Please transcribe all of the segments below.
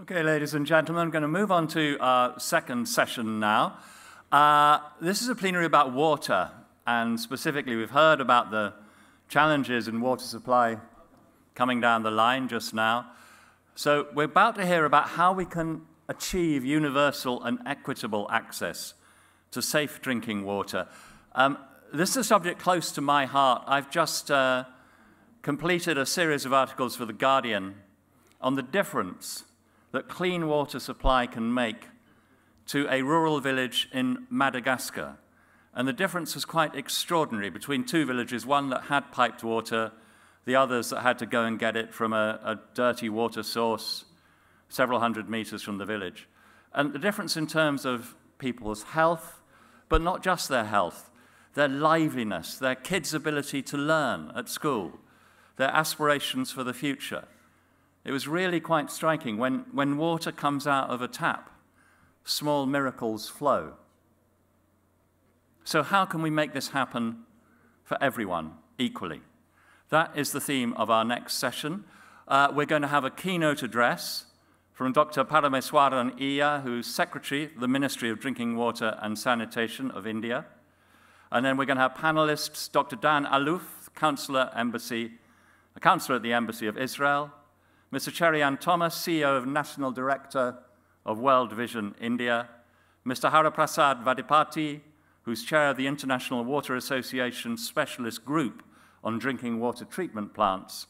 Okay, ladies and gentlemen, I'm going to move on to our second session now. This is a plenary about water, and specifically we've heard about the challenges in water supply coming down the line just now. So we're about to hear about how we can achieve universal and equitable access to safe drinking water. This is a subject close to my heart. I've just completed a series of articles for The Guardian on the difference that clean water supply can make to a rural village in Madagascar. And the difference was quite extraordinary between two villages, one that had piped water, the others that had to go and get it from a dirty water source several hundred meters from the village. And the difference in terms of people's health, but not just their health, their liveliness, their kids' ability to learn at school, their aspirations for the future. It was really quite striking. When water comes out of a tap, small miracles flow. So how can we make this happen for everyone equally? That is the theme of our next session. We're going to have a keynote address from Dr. Parameswaran Iyer, who's Secretary of the Ministry of Drinking Water and Sanitation of India. And then we're going to have panelists, Dr. Dan Aluf, Counselor at the Embassy of Israel, Mr. Cherian Thomas, CEO of National Director of World Vision India, Mr. Haraprasad Vadipati, who's chair of the International Water Association Specialist Group on Drinking Water Treatment Plants.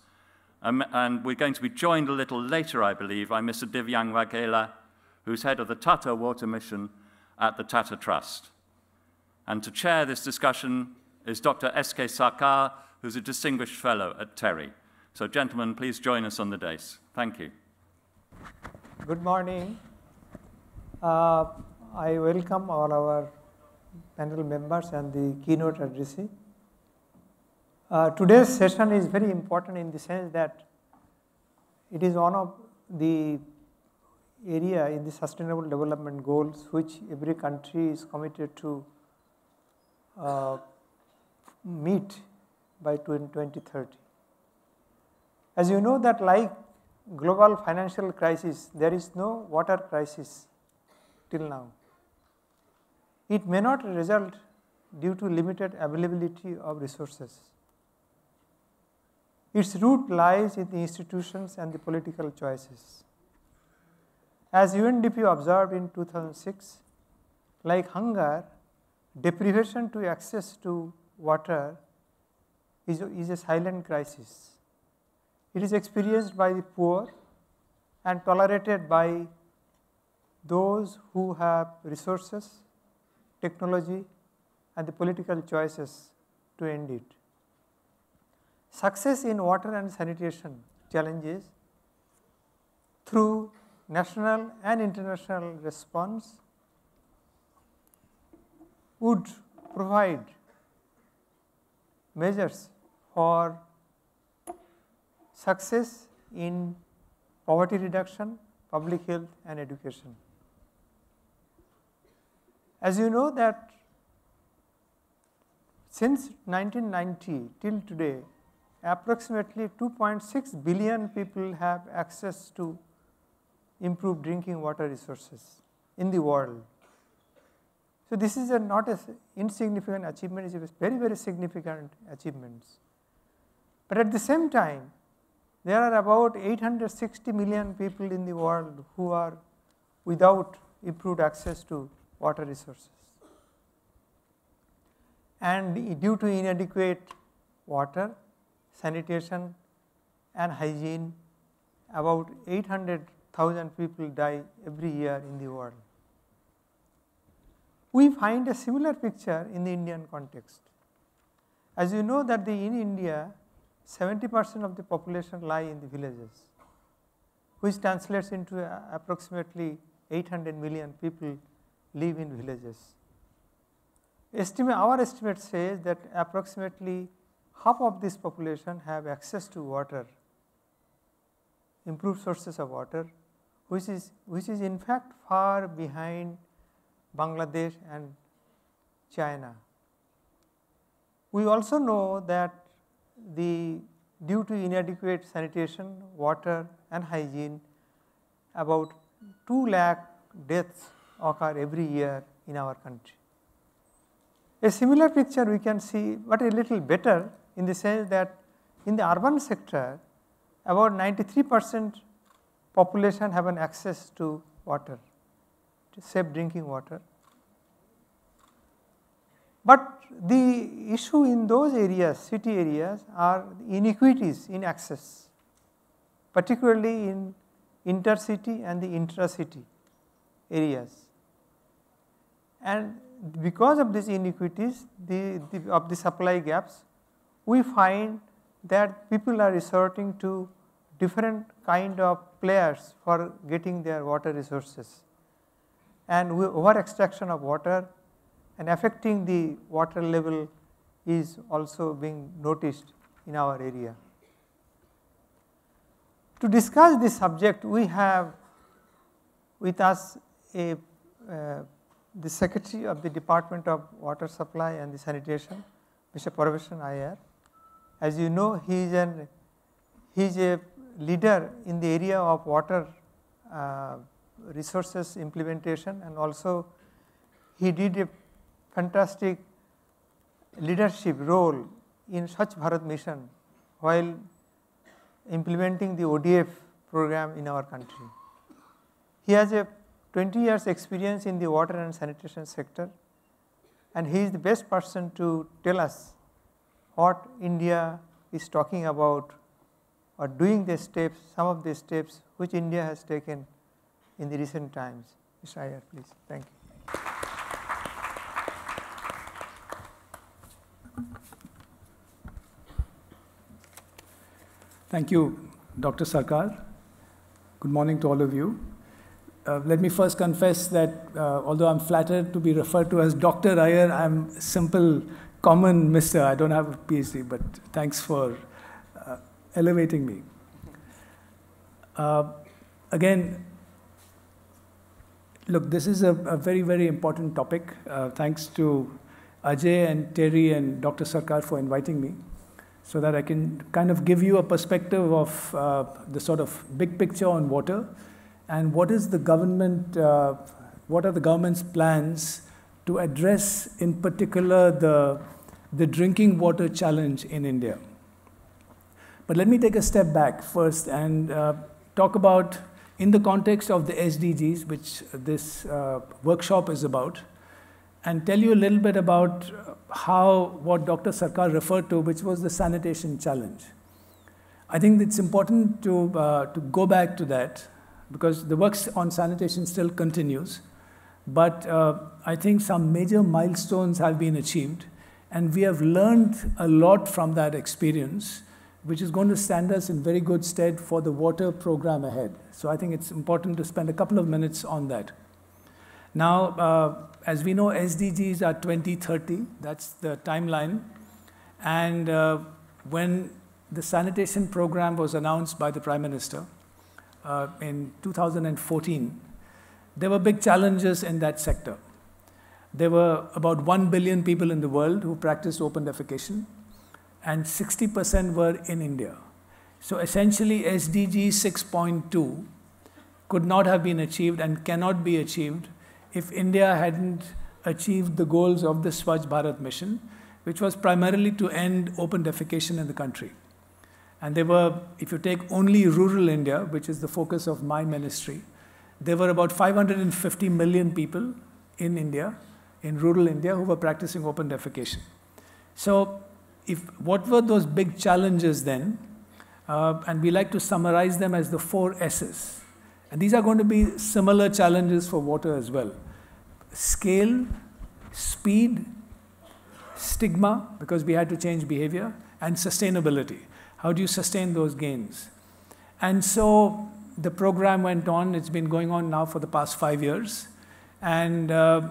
And we're going to be joined a little later, I believe, by Mr. Divyang Waghela, who's head of the Tata Water Mission at the Tata Trust. And to chair this discussion is Dr. S K Sarkar, who's a distinguished fellow at TERI. So, gentlemen, please join us on the dais. Thank you. Good morning. I welcome all our panel members and the keynote addressee. Today's session is very important in the sense that it is one of the area in the Sustainable Development Goals which every country is committed to meet by 2030. As you know that like global financial crisis, there is no water crisis till now. It may not result due to limited availability of resources. Its root lies in the institutions and the political choices. As UNDP observed in 2006, like hunger, deprivation to access to water is a silent crisis. It is experienced by the poor and tolerated by those who have resources, technology, and the political choices to end it. Success in water and sanitation challenges through national and international response would provide measures for success in poverty reduction, public health, and education. As you know that since 1990 till today, approximately 2.6 billion people have access to improved drinking water resources in the world. So this is not an insignificant achievement, it is a very, very significant achievements. But at the same time, there are about 860 million people in the world who are without improved access to water resources. And due to inadequate water, sanitation and hygiene, about 800,000 people die every year in the world. We find a similar picture in the Indian context. As you know that in India, 70% of the population lie in the villages, which translates into approximately 800 million people live in villages. Our estimate says that approximately half of this population have access to water, improved sources of water, which is in fact far behind Bangladesh and China. We also know that due to inadequate sanitation, water and hygiene, about 2 lakh deaths occur every year in our country. A similar picture we can see, but a little better, in the sense that in the urban sector, about 93% population have an access to water, to safe drinking water. But the issue in those areas, city areas, are inequities in access, particularly in intercity and the intracity areas. And because of these inequities of the supply gaps, we find that people are resorting to different kind of players for getting their water resources, and over extraction of water and affecting the water level is also being noticed in our area. To discuss this subject, we have with us the Secretary of the Department of Water Supply and the Sanitation, Mr. Parameswaran Iyer. As you know, he is a leader in the area of water resources implementation, and also he did a fantastic leadership role in Swachh Bharat Mission while implementing the ODF program in our country. He has a 20 years experience in the water and sanitation sector, and he is the best person to tell us what India is talking about or doing the steps, some of the steps which India has taken in the recent times. Mr. Iyer, please. Thank you. Thank you, Dr. Sarkar. Good morning to all of you. Let me first confess that although I'm flattered to be referred to as Dr. Iyer, I'm simple, common Mr. I don't have a PhD, but thanks for elevating me. Again, look, this is a very, very important topic. Thanks to Ajay and Terry and Dr. Sarkar for inviting me, so that I can kind of give you a perspective of the sort of big picture on water and what is the government, what are the government's plans to address in particular the drinking water challenge in India. But let me take a step back first and talk about, in the context of the SDGs, which this workshop is about, and tell you a little bit about what Dr. Sarkar referred to, which was the sanitation challenge. I think it's important to go back to that, because the work on sanitation still continues, but I think some major milestones have been achieved, and we have learned a lot from that experience, which is going to stand us in very good stead for the water program ahead. So I think it's important to spend a couple of minutes on that. Now, as we know, SDGs are 2030, that's the timeline. And when the sanitation program was announced by the Prime Minister in 2014, there were big challenges in that sector. There were about 1 billion people in the world who practiced open defecation, and 60% were in India. So essentially, SDG 6.2 could not have been achieved and cannot be achieved if India hadn't achieved the goals of the Swachh Bharat Mission, which was primarily to end open defecation in the country. And there were, if you take only rural India, which is the focus of my ministry, there were about 550 million people in India, in rural India, who were practicing open defecation. So what were those big challenges then? And we like to summarize them as the 4 S's. And these are going to be similar challenges for water as well. Scale, speed, stigma, because we had to change behavior, and sustainability. How do you sustain those gains? And so the program went on. It's been going on now for the past 5 years. And I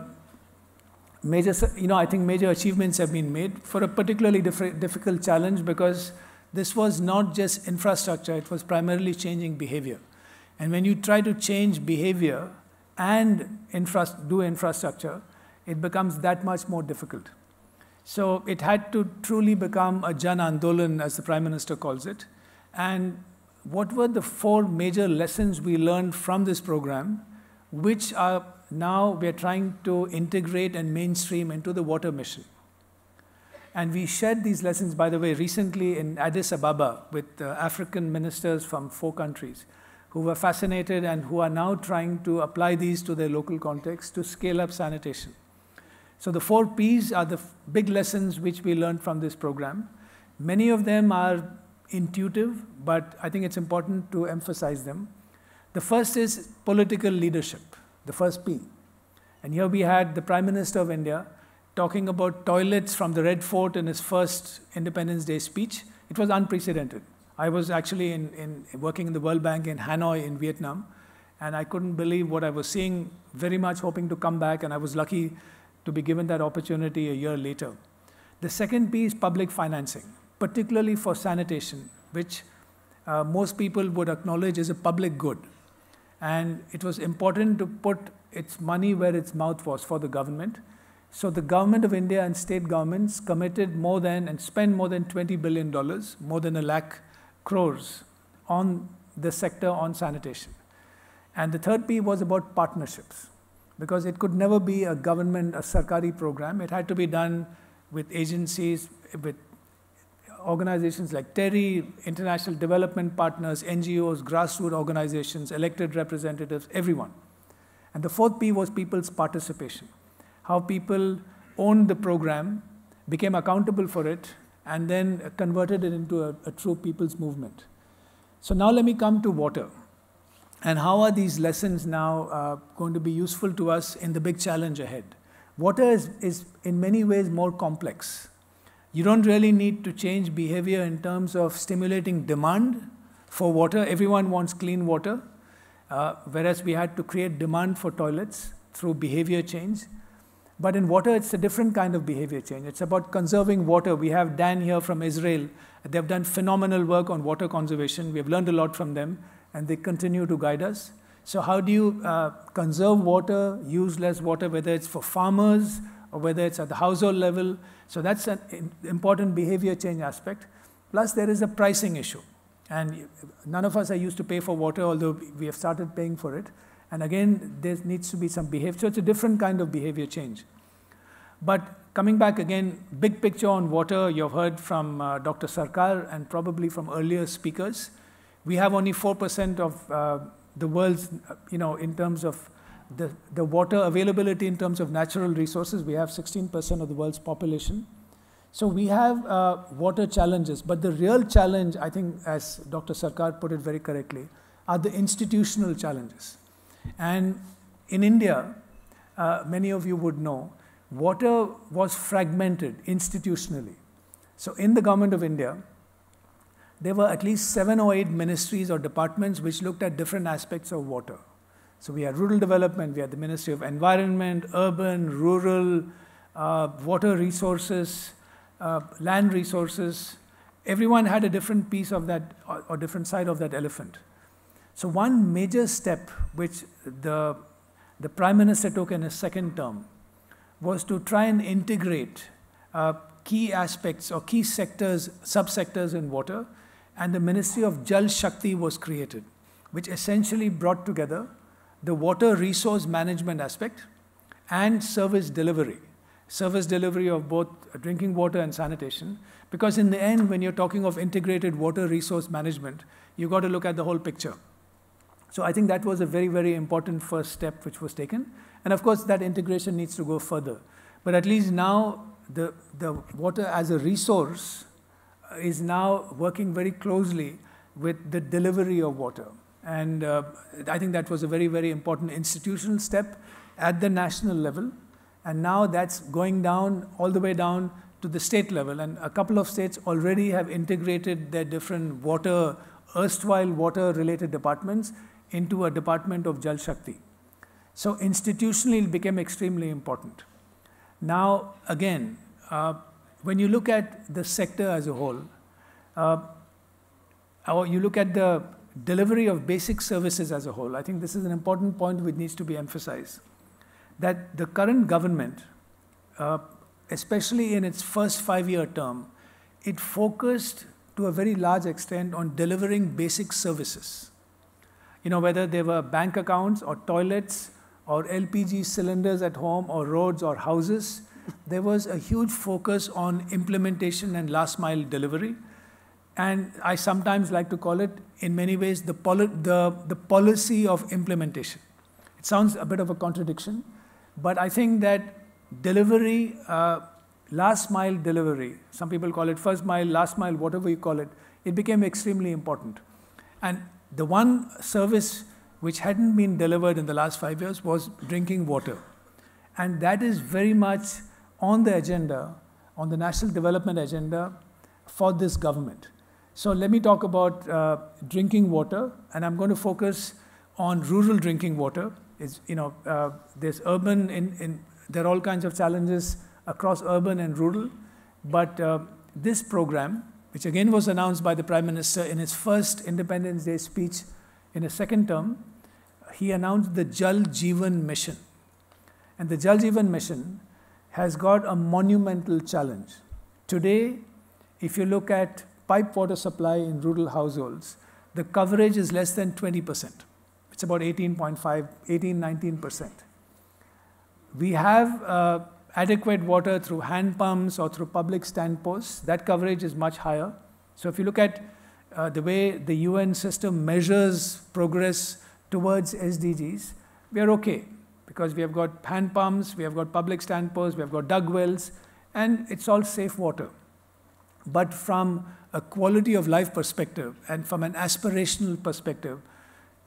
think major achievements have been made for a particularly difficult challenge, because this was not just infrastructure, it was primarily changing behavior. And when you try to change behavior and do infrastructure, it becomes that much more difficult. So it had to truly become a Jan Andolan, as the Prime Minister calls it. And what were the 4 major lessons we learned from this program, which are now we're trying to integrate and mainstream into the water mission. And we shared these lessons, by the way, recently in Addis Ababa with African ministers from 4 countries who were fascinated and who are now trying to apply these to their local context to scale up sanitation. So the 4 Ps are the big lessons which we learned from this program. Many of them are intuitive, but I think it's important to emphasize them. The first is political leadership, the first P. And here we had the Prime Minister of India talking about toilets from the Red Fort in his first Independence Day speech. It was unprecedented. I was actually working in the World Bank in Hanoi in Vietnam, and I couldn't believe what I was seeing, very much hoping to come back, and I was lucky to be given that opportunity a year later. The second P is public financing, particularly for sanitation, which most people would acknowledge is a public good. And it was important to put its money where its mouth was for the government. So the government of India and state governments committed more than and spent more than $20 billion, more than 1 lakh crores on the sector on sanitation. And the third P was about partnerships, because it could never be a government, a Sarkari program. It had to be done with agencies, with organizations like TERI, international development partners, NGOs, grassroots organizations, elected representatives, everyone. And the fourth P was people's participation, how people owned the program, became accountable for it, and then converted it into a true people's movement. So now let me come to water. And how are these lessons now going to be useful to us in the big challenge ahead? Water is in many ways more complex. You don't really need to change behavior in terms of stimulating demand for water. Everyone wants clean water, whereas we had to create demand for toilets through behavior change. But in water, it's a different kind of behavior change. It's about conserving water. We have Dan here from Israel. They've done phenomenal work on water conservation. We have learned a lot from them, and they continue to guide us. So how do you conserve water, use less water, whether it's for farmers or whether it's at the household level? So that's an important behavior change aspect. Plus, there is a pricing issue. And none of us are used to pay for water, although we have started paying for it. And again, there needs to be some behavior. So it's a different kind of behavior change. But coming back again, big picture on water, you've heard from Dr. Sarkar and probably from earlier speakers. We have only 4% of the world's, in terms of the water availability in terms of natural resources. We have 16% of the world's population. So we have water challenges. But the real challenge, I think, as Dr. Sarkar put it very correctly, are the institutional challenges. And in India, many of you would know, water was fragmented institutionally. So in the government of India, there were at least 7 or 8 ministries or departments which looked at different aspects of water. So we had rural development, we had the Ministry of Environment, urban, rural, water resources, land resources. Everyone had a different piece of that or different side of that elephant. So one major step which the Prime Minister took in his second term was to try and integrate key aspects or key sectors, subsectors in water, and the Ministry of Jal Shakti was created, which essentially brought together the water resource management aspect and service delivery of both drinking water and sanitation, because in the end, when you're talking of integrated water resource management, you've got to look at the whole picture. So I think that was a very, very important first step which was taken. And of course, that integration needs to go further. But at least now, the water as a resource is now working very closely with the delivery of water. And I think that was a very, very important institutional step at the national level. And now that's going down, all the way down to the state level. And a couple of states already have integrated their different erstwhile water-related departments into a department of Jal Shakti. So institutionally, it became extremely important. Now, again, when you look at the sector as a whole, or you look at the delivery of basic services as a whole, I think this is an important point which needs to be emphasized. That the current government, especially in its first 5-year term, it focused to a very large extent on delivering basic services. You know, whether they were bank accounts or toilets or LPG cylinders at home or roads or houses, there was a huge focus on implementation and last mile delivery. And I sometimes like to call it, in many ways, the policy of implementation. It sounds a bit of a contradiction, but I think that delivery, last mile delivery, some people call it first mile, last mile, whatever you call it, it became extremely important. And the one service which hadn't been delivered in the last 5 years was drinking water. And that is very much on the agenda, on the national development agenda for this government. So let me talk about drinking water, and I'm going to focus on rural drinking water. It's, you know, there's urban, there are all kinds of challenges across urban and rural, but this program, which again was announced by the Prime Minister in his first Independence Day speech in his second term, he announced the Jal Jeevan Mission. And the Jal Jeevan Mission has got a monumental challenge. Today, if you look at pipe water supply in rural households, the coverage is less than 20%. It's about 18.5, 18, 19%. We have adequate water through hand pumps or through public stand posts. That coverage is much higher. So if you look at the way the UN system measures progress towards SDGs, we are okay, because we have got hand pumps, we have got public stand posts, we have got dug wells, and it's all safe water. But from a quality of life perspective and from an aspirational perspective,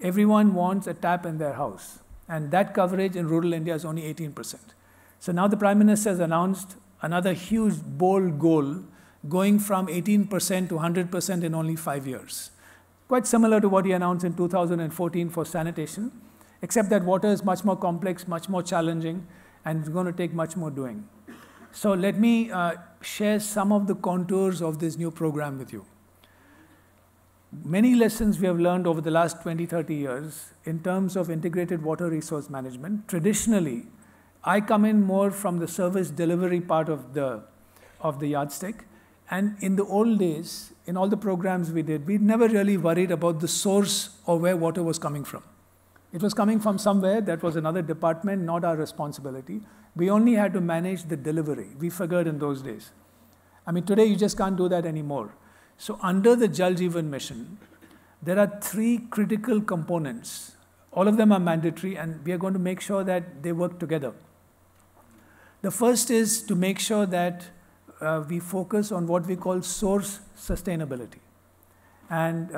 everyone wants a tap in their house. And that coverage in rural India is only 18%. So now the Prime Minister has announced another huge, bold goal, going from 18% to 100% in only 5 years. Quite similar to what he announced in 2014 for sanitation, except that water is much more complex, much more challenging, and it's going to take much more doing. So let me share some of the contours of this new program with you. Many lessons we have learned over the last 20, 30 years in terms of integrated water resource management. Traditionally, I come in more from the service delivery part of the yardstick. And in the old days, in all the programs we did, we never really worried about the source or where water was coming from. It was coming from somewhere. That was another department, not our responsibility. We only had to manage the delivery. We figured in those days. I mean, today you just can't do that anymore. So under the Jal Jeevan Mission, there are 3 critical components. All of them are mandatory, and we are going to make sure that they work together. The first is to make sure that we focus on what we call source sustainability. And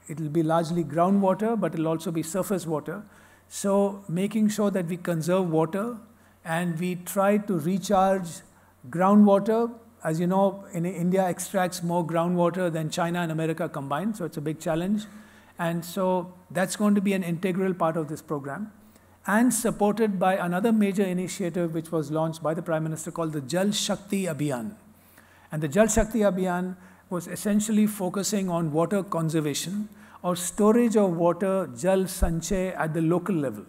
it will be largely groundwater, but it will also be surface water. So making sure that we conserve water and we try to recharge groundwater. As you know, India extracts more groundwater than China and America combined, so it's a big challenge. And so that's going to be an integral part of this program, and supported by another major initiative which was launched by the Prime Minister called the Jal Shakti Abhiyan. And the Jal Shakti Abhiyan was essentially focusing on water conservation or storage of water, Jal Sanchay, at the local level.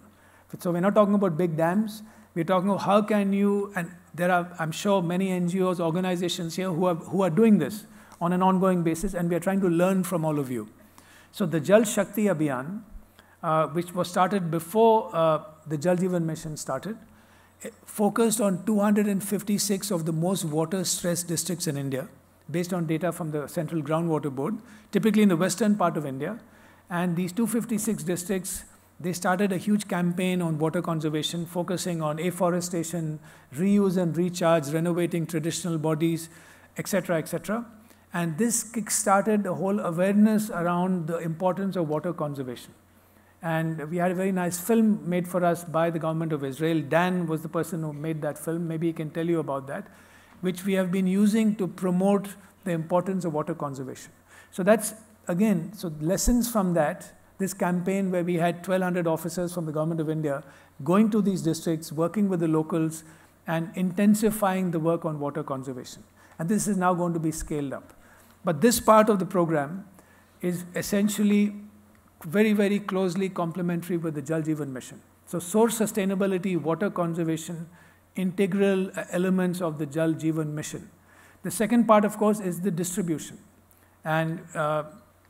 So we're not talking about big dams. We're talking about how can you, and there are, I'm sure, many NGOs, organizations here who are doing this on an ongoing basis, and we are trying to learn from all of you. So the Jal Shakti Abhiyan, which was started before the Jal Jeevan Mission started, focused on 256 of the most water-stressed districts in India, based on data from the Central Groundwater Board, typically in the western part of India. And these 256 districts, they started a huge campaign on water conservation, focusing on afforestation, reuse and recharge, renovating traditional bodies, etc., etc. And this kick-started the whole awareness around the importance of water conservation. And we had a very nice film made for us by the government of Israel. Dan was the person who made that film. Maybe he can tell you about that, which we have been using to promote the importance of water conservation. So that's, again, so lessons from that, this campaign where we had 1,200 officers from the government of India going to these districts, working with the locals, and intensifying the work on water conservation. And this is now going to be scaled up. But this part of the program is essentially very, very closely complementary with the Jal Jeevan Mission. So source sustainability, water conservation, integral elements of the Jal Jeevan Mission. The second part, of course, is the distribution. And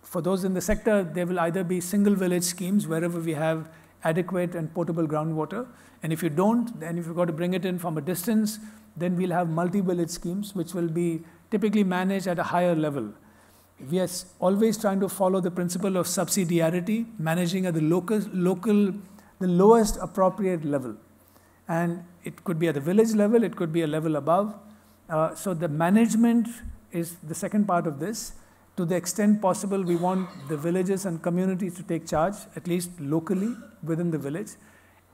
for those in the sector, there will either be single village schemes wherever we have adequate and potable groundwater. And if you don't, then if you've got to bring it in from a distance, then we'll have multi-village schemes, which will be typically managed at a higher level. We are always trying to follow the principle of subsidiarity, managing at the lowest appropriate level. And it could be at the village level, it could be a level above. So the management is the second part of this. To the extent possible, we want the villages and communities to take charge, at least locally within the village.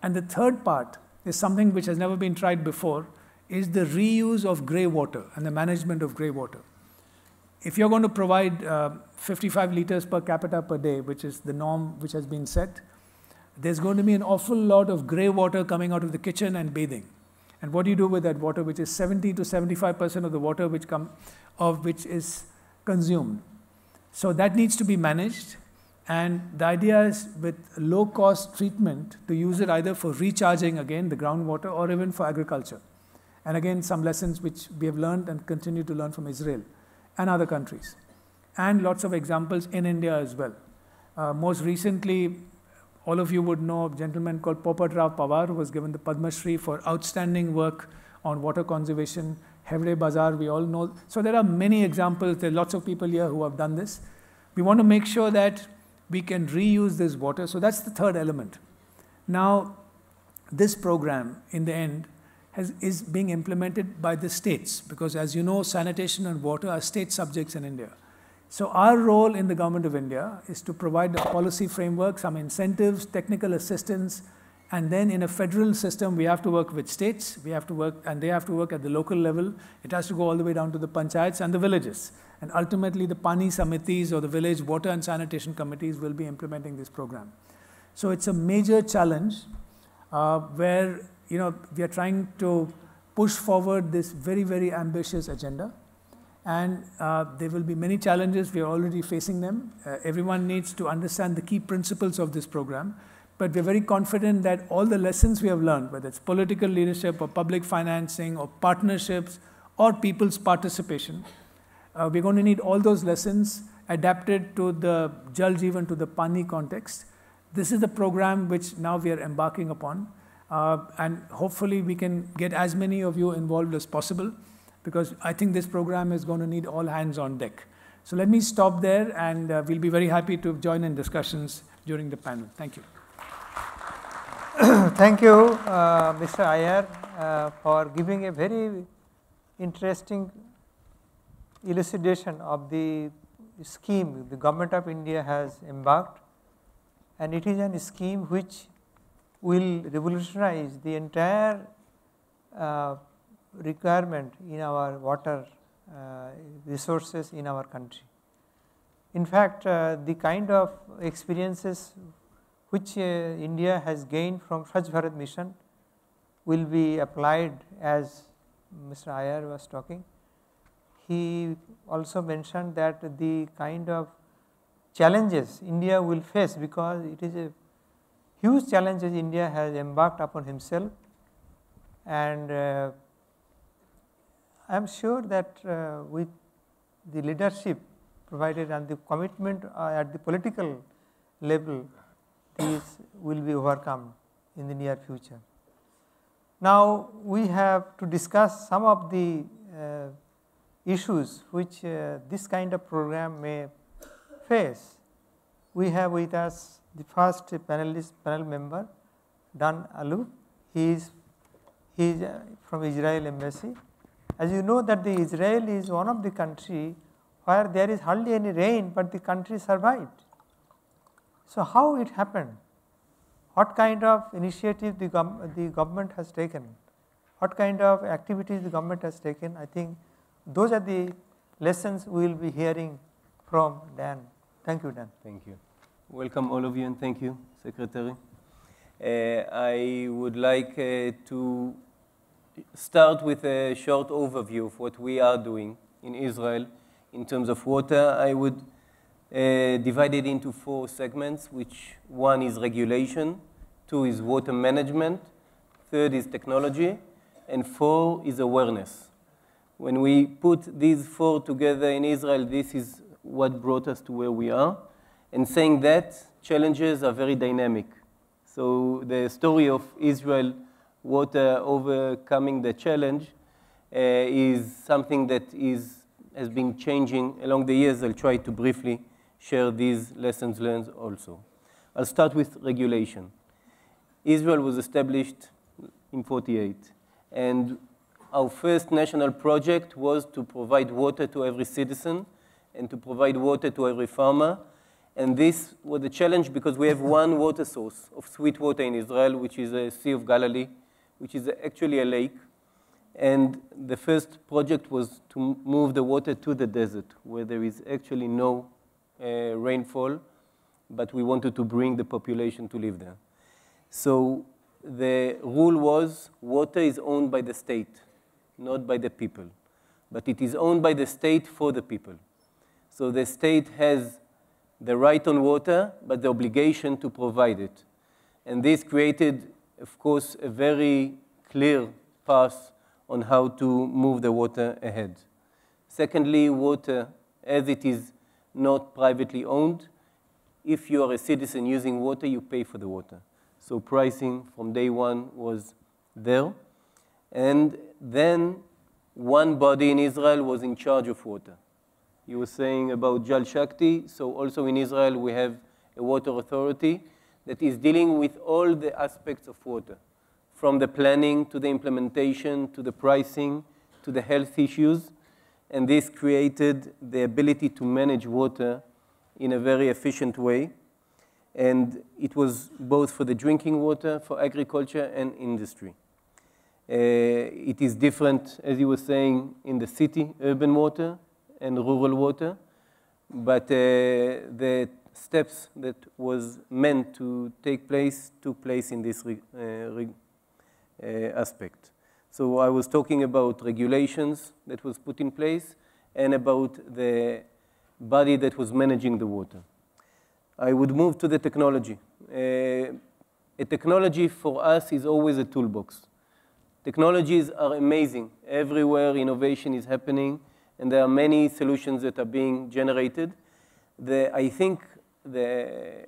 And the third part is something which has never been tried before, is the reuse of grey water and the management of grey water. If you're going to provide 55 liters per capita per day, which is the norm which has been set, there's going to be an awful lot of grey water coming out of the kitchen and bathing. And what do you do with that water, which is 70 to 75% of the water which is consumed? So that needs to be managed, and the idea is with low-cost treatment to use it either for recharging again the groundwater or even for agriculture. And again, some lessons which we have learned and continue to learn from Israel and other countries, and lots of examples in India as well. Most recently, all of you would know a gentleman called Popat Rao Pawar, who was given the Padma Shri for outstanding work on water conservation. Hevre Bazaar, we all know. So there are many examples. There are lots of people here who have done this. We want to make sure that we can reuse this water. So that's the third element. Now, this program, in the end, is being implemented by the states, because as you know, sanitation and water are state subjects in India. So our role in the Government of India is to provide a policy framework, some incentives, technical assistance, and then in a federal system, we have to work with states, we have to work, and they have to work at the local level. It has to go all the way down to the panchayats and the villages. And ultimately, the Pani Samitis or the village water and sanitation committees will be implementing this program. So it's a major challenge where we are trying to push forward this very, very ambitious agenda. And there will be many challenges. We are already facing them. Everyone needs to understand the key principles of this program. But we're very confident that all the lessons we have learned, whether it's political leadership or public financing or partnerships or people's participation, we're going to need all those lessons adapted to the Jal Jeevan, to the Pani context. This is the program which now we are embarking upon. And hopefully we can get as many of you involved as possible, because I think this program is going to need all hands on deck. So let me stop there, and we'll be very happy to join in discussions during the panel. Thank you. Thank you, Mr. Iyer, for giving a very interesting elucidation of the scheme the Government of India has embarked, and it is a scheme which will revolutionize the entire requirement in our water resources in our country. In fact, the kind of experiences which India has gained from Swachh Bharat Mission will be applied, as Mr. Iyer was talking. He also mentioned that the kind of challenges India will face, because it is a huge challenges India has embarked upon himself, and I am sure that with the leadership provided and the commitment at the political level, these will be overcome in the near future. Now we have to discuss some of the issues which this kind of program may face. We have with us the first panel member, Dan Alou. He is from Israel Embassy. As you know that the Israel is one of the country where there is hardly any rain, but the country survived. So how it happened? What kind of initiative the government has taken? What kind of activities the government has taken? I think those are the lessons we will be hearing from Dan. Thank you, Dan. Thank you. Welcome all of you, and thank you, Secretary. I would like to start with a short overview of what we are doing in Israel in terms of water. I would divide it into 4 segments, which one is regulation, 2 is water management, 3rd is technology, and 4 is awareness. When we put these 4 together in Israel, this is what brought us to where we are, and saying that challenges are very dynamic. So the story of Israel water overcoming the challenge is something that has been changing along the years. I'll try to briefly share these lessons learned also. I'll start with regulation. Israel was established in 1948, and our first national project was to provide water to every citizen and to provide water to every farmer. And this was a challenge because we have one water source of sweet water in Israel, which is the Sea of Galilee, which is actually a lake. And the first project was to move the water to the desert, where there is actually no rainfall, but we wanted to bring the population to live there. So the rule was water is owned by the state, not by the people. But it is owned by the state for the people. So the state has the right on water, but the obligation to provide it. And this created, of course, a very clear path on how to move the water ahead. Secondly, water, as it is not privately owned, if you are a citizen using water, you pay for the water. So pricing from day one was there. And then one body in Israel was in charge of water. You were saying about Jal Shakti, so also in Israel we have a water authority that is dealing with all the aspects of water, from the planning to the implementation to the pricing to the health issues. And this created the ability to manage water in a very efficient way. And it was both for the drinking water, for agriculture, and industry. It is different, as you were saying, in the city, urban water and rural water. But the steps that was meant to take place took place in this aspect. So I was talking about regulations that was put in place and about the body that was managing the water. I would move to the technology. A technology for us is always a toolbox. Technologies are amazing. Everywhere innovation is happening, and there are many solutions that are being generated. I think the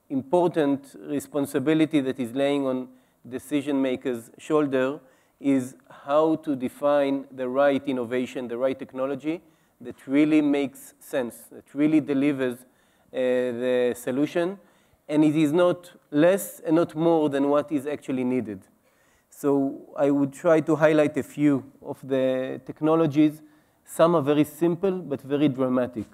important responsibility that is laying on decision makers' shoulder is how to define the right innovation, the right technology that really makes sense, that really delivers the solution, and it is not less and not more than what is actually needed. So I would try to highlight a few of the technologies. Some are very simple, but very dramatic.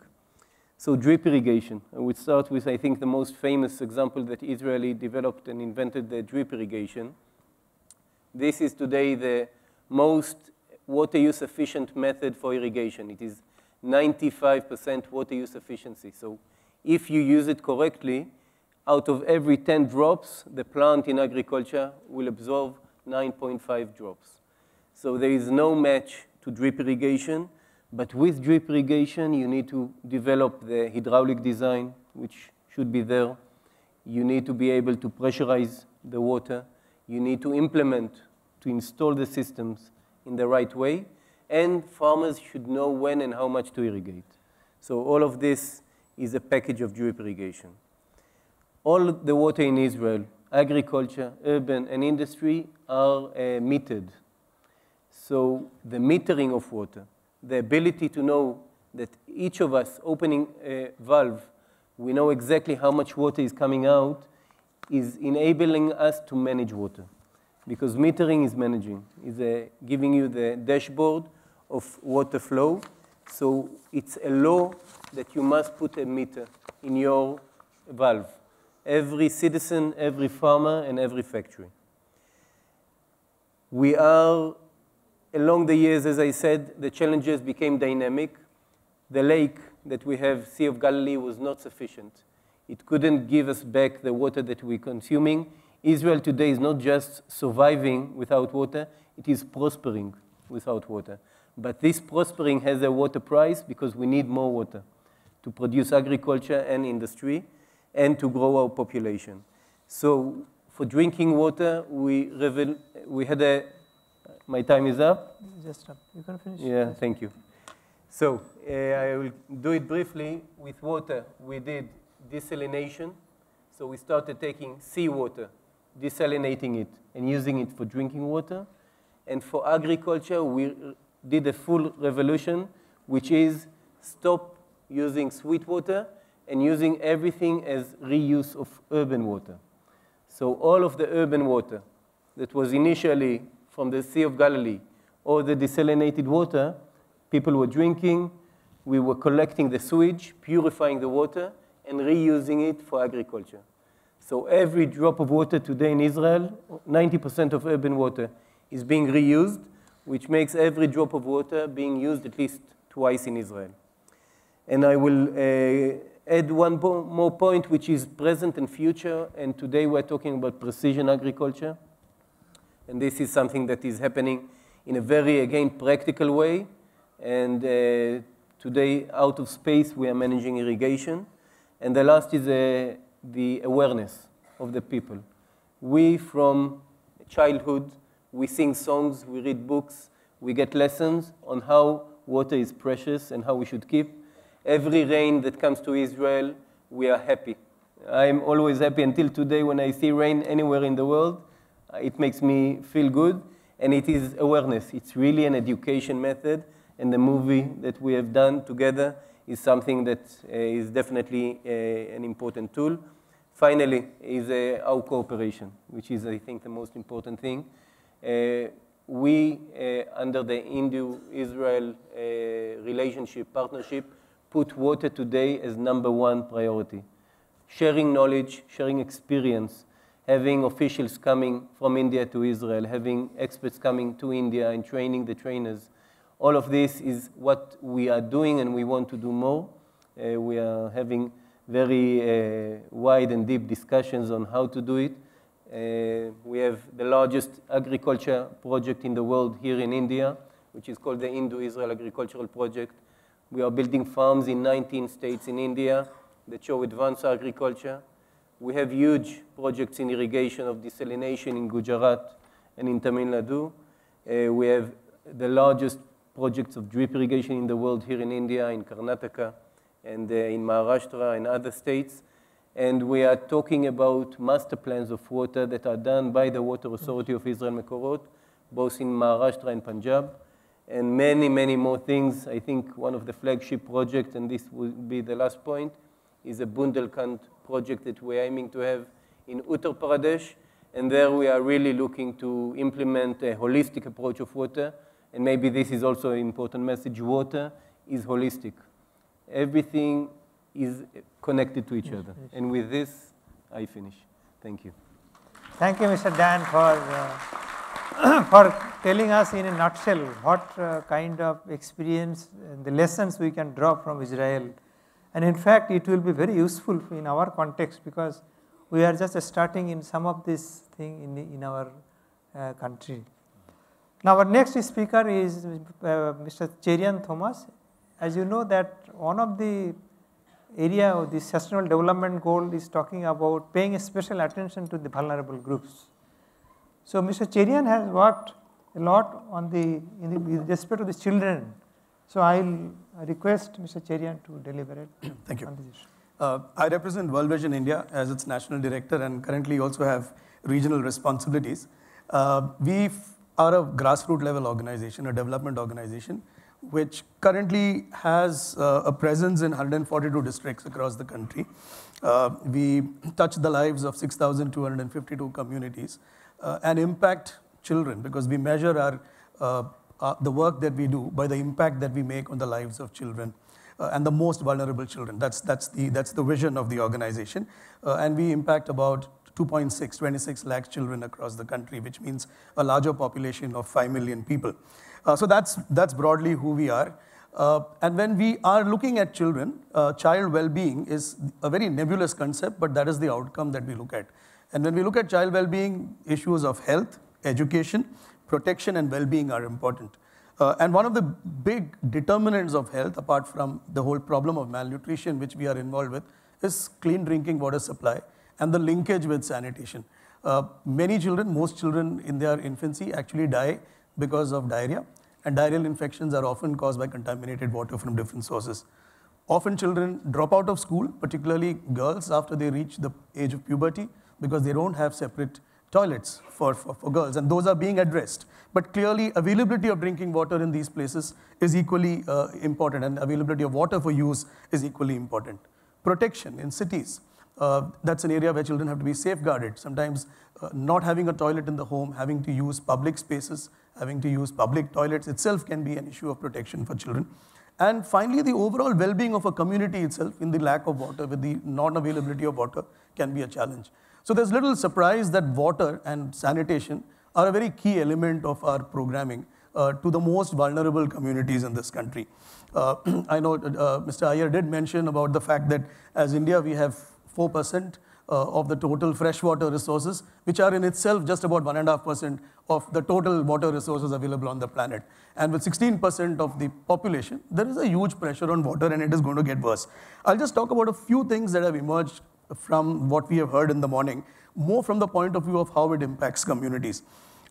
So drip irrigation. I would start with, I think, the most famous example that Israeli developed and invented, the drip irrigation. This is today the most water use efficient method for irrigation. It is 95% water use efficiency. So if you use it correctly, out of every 10 drops, the plant in agriculture will absorb 9.5 drops. So there is no match to drip irrigation. But with drip irrigation, you need to develop the hydraulic design, which should be there. You need to be able to pressurize the water. You need to implement, to install the systems in the right way. And farmers should know when and how much to irrigate. So all of this is a package of drip irrigation. All the water in Israel, agriculture, urban, and industry, are metered. So the metering of water, the ability to know that each of us opening a valve, we know exactly how much water is coming out, is enabling us to manage water. Because metering is managing, is giving you the dashboard of water flow. So it's a law that you must put a meter in your valve. Every citizen, every farmer, and every factory. We are, along the years, as I said, the challenges became dynamic. The lake that we have, Sea of Galilee, was not sufficient. It couldn't give us back the water that we're consuming. Israel today is not just surviving without water, it is prospering without water. But this prospering has a water price because we need more water to produce agriculture and industry and to grow our population. So for drinking water, we had a, my time is up? Just up. You can finish. Yeah, thank you. So I will do it briefly. With water, we did desalination. So we started taking seawater, desalinating it, and using it for drinking water. And for agriculture, we did a full revolution, which is stop using sweet water and using everything as reuse of urban water. So all of the urban water that was initially from the Sea of Galilee or the desalinated water, people were drinking, we were collecting the sewage, purifying the water, and reusing it for agriculture. So every drop of water today in Israel, 90% of urban water is being reused, which makes every drop of water being used at least twice in Israel. And I will add one more point, which is present and future. And today we're talking about precision agriculture. And this is something that is happening in a very, again, practical way. And today, out of space, we are managing irrigation. And the last is the awareness of the people. We, from childhood, we sing songs, we read books, we get lessons on how water is precious and how we should keep. Every rain that comes to Israel, we are happy. I'm always happy until today when I see rain anywhere in the world. It makes me feel good, and it is awareness. It's really an education method, and the movie that we have done together is something that is definitely an important tool. Finally, is our cooperation, which is, I think, the most important thing. We, under the Indo-Israel relationship, partnership, put water today as #1 priority. Sharing knowledge, sharing experience, having officials coming from India to Israel, having experts coming to India and training the trainers. All of this is what we are doing, and we want to do more. We are having very wide and deep discussions on how to do it. We have the largest agriculture project in the world here in India, which is called the Indo-Israel Agricultural Project. We are building farms in 19 states in India that show advanced agriculture. We have huge projects in irrigation of desalination in Gujarat and in Tamil Nadu. We have the largest projects of drip irrigation in the world here in India, in Karnataka, and in Maharashtra and other states. And we are talking about master plans of water that are done by the Water Authority of Israel Mekorot, both in Maharashtra and Punjab, and many, many more things. I think one of the flagship projects, and this will be the last point, is a Bundelkhand project that we're aiming to have in Uttar Pradesh. And there we are really looking to implement a holistic approach of water. And maybe this is also an important message. Water is holistic. Everything is connected to each other. And with this, I finish. Thank you. Thank you, Mr. Dan, for telling us in a nutshell what kind of experience and the lessons we can draw from Israel. And in fact, it will be very useful in our context because we are just starting in some of this thing in our country. Now, our next speaker is Mr. Cherian Thomas. As you know that one of the area of the sustainable development goal is talking about paying special attention to the vulnerable groups. So Mr. Cherian has worked a lot on with respect to the children. So I'll request Mr. Cherian to deliberate. Thank you. On this issue. I represent World Vision India as its national director and currently also have regional responsibilities. We are a grassroots level organization, a development organization, which currently has a presence in 142 districts across the country. We touch the lives of 6,252 communities and impact children because we measure the work that we do by the impact that we make on the lives of children and the most vulnerable children. That's the vision of the organization. And we impact about 26 lakh children across the country, which means a larger population of 5 million people. So that's broadly who we are. And when we are looking at children, child well-being is a very nebulous concept, but that is the outcome that we look at. And when we look at child well-being, issues of health, education, protection, and well-being are important. And one of the big determinants of health, apart from the whole problem of malnutrition, which we are involved with, is clean drinking water supply and the linkage with sanitation. Many children, most children in their infancy actually die because of diarrhea. and diarrheal infections are often caused by contaminated water from different sources. Often children drop out of school, particularly girls, after they reach the age of puberty because they don't have separate toilets for girls, and those are being addressed. But clearly, availability of drinking water in these places is equally important, and availability of water for use is equally important. Protection in cities. That's an area where children have to be safeguarded. Sometimes not having a toilet in the home, having to use public spaces, having to use public toilets itself can be an issue of protection for children. And finally, the overall well-being of a community itself in the lack of water, with the non-availability of water, can be a challenge. So there's little surprise that water and sanitation are a very key element of our programming to the most vulnerable communities in this country. I know Mr. Iyer did mention about the fact that as India, we have 4% of the total freshwater resources, which are in itself just about 1.5% of the total water resources available on the planet. And with 16% of the population, there is a huge pressure on water, and it is going to get worse. I'll just talk about a few things that have emerged from what we have heard in the morning, more from the point of view of how it impacts communities.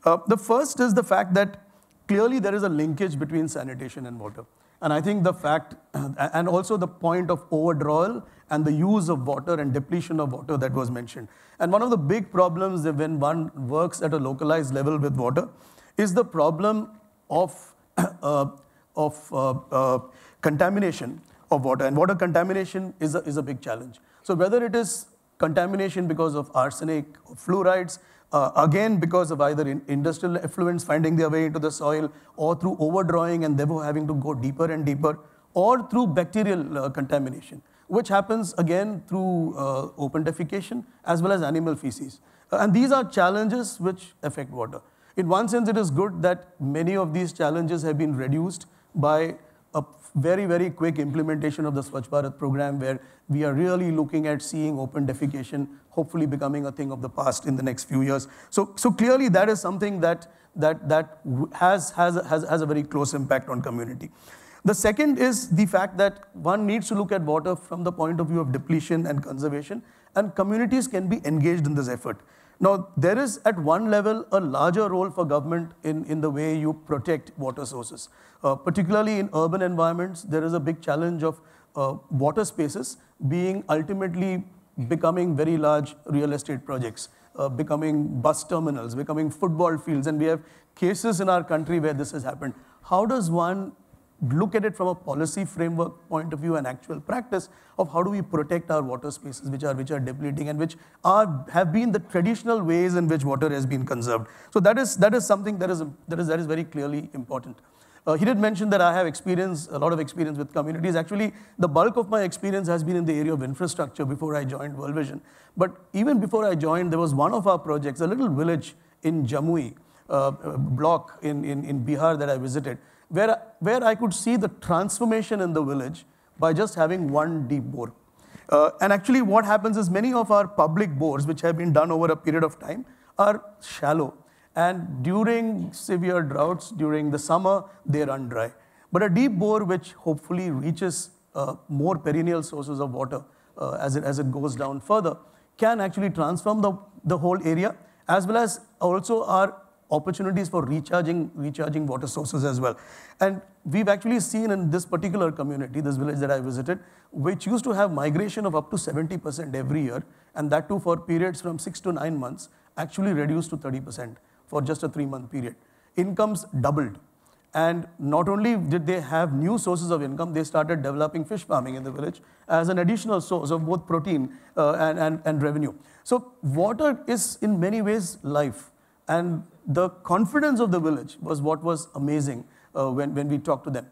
The first is the fact that clearly there is a linkage between sanitation and water. And I think the fact, and also the point of overdrawal and the use of water and depletion of water that was mentioned. And one of the big problems when one works at a localized level with water is the problem of contamination of water. And water contamination is a big challenge. So whether it is contamination because of arsenic or fluorides, again because of either industrial effluents finding their way into the soil, or through overdrawing and therefore having to go deeper and deeper, or through bacterial contamination, which happens again through open defecation as well as animal feces. And these are challenges which affect water. In one sense, it is good that many of these challenges have been reduced by a very, very quick implementation of the Swachh Bharat program, where we are really looking at seeing open defecation hopefully becoming a thing of the past in the next few years. So clearly that is something that has a very close impact on community. The second is the fact that one needs to look at water from the point of view of depletion and conservation, and communities can be engaged in this effort. Now, there is at one level a larger role for government in the way you protect water sources. Particularly in urban environments, there is a big challenge of water spaces being ultimately becoming very large real estate projects, becoming bus terminals, becoming football fields, and we have cases in our country where this has happened. How does one look at it from a policy framework point of view and actual practice of how do we protect our water spaces which are depleting and which have been the traditional ways in which water has been conserved? So that is something that is very clearly important. He did mention that I have a lot of experience with communities. Actually, the bulk of my experience has been in the area of infrastructure before I joined World Vision. But even before I joined, there was one of our projects, a little village in Jamui block in Bihar that I visited, where I could see the transformation in the village by just having one deep bore. And actually what happens is many of our public bores, which have been done over a period of time, are shallow. And during severe droughts, during the summer, they run dry. But a deep bore, which hopefully reaches more perennial sources of water as it goes down further, can actually transform the whole area, as well as also our opportunities for recharging water sources as well. And we've actually seen in this particular community, this village that I visited, which used to have migration of up to 70% every year, and that too for periods from 6 to 9 months, actually reduced to 30% for just a 3-month period. Incomes doubled. And not only did they have new sources of income, they started developing fish farming in the village as an additional source of both protein and revenue. So water is in many ways life. And the confidence of the village was what was amazing when we talked to them.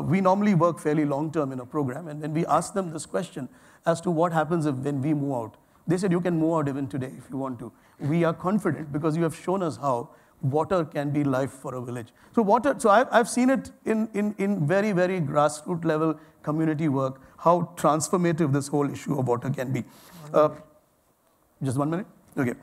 We normally work fairly long term in a program, and when we asked them this question as to what happens when we move out, they said, you can move out even today if you want to. We are confident because you have shown us how water can be life for a village. So I've seen it in very, very grassroots level community work, how transformative this whole issue of water can be. Just 1 minute? Okay.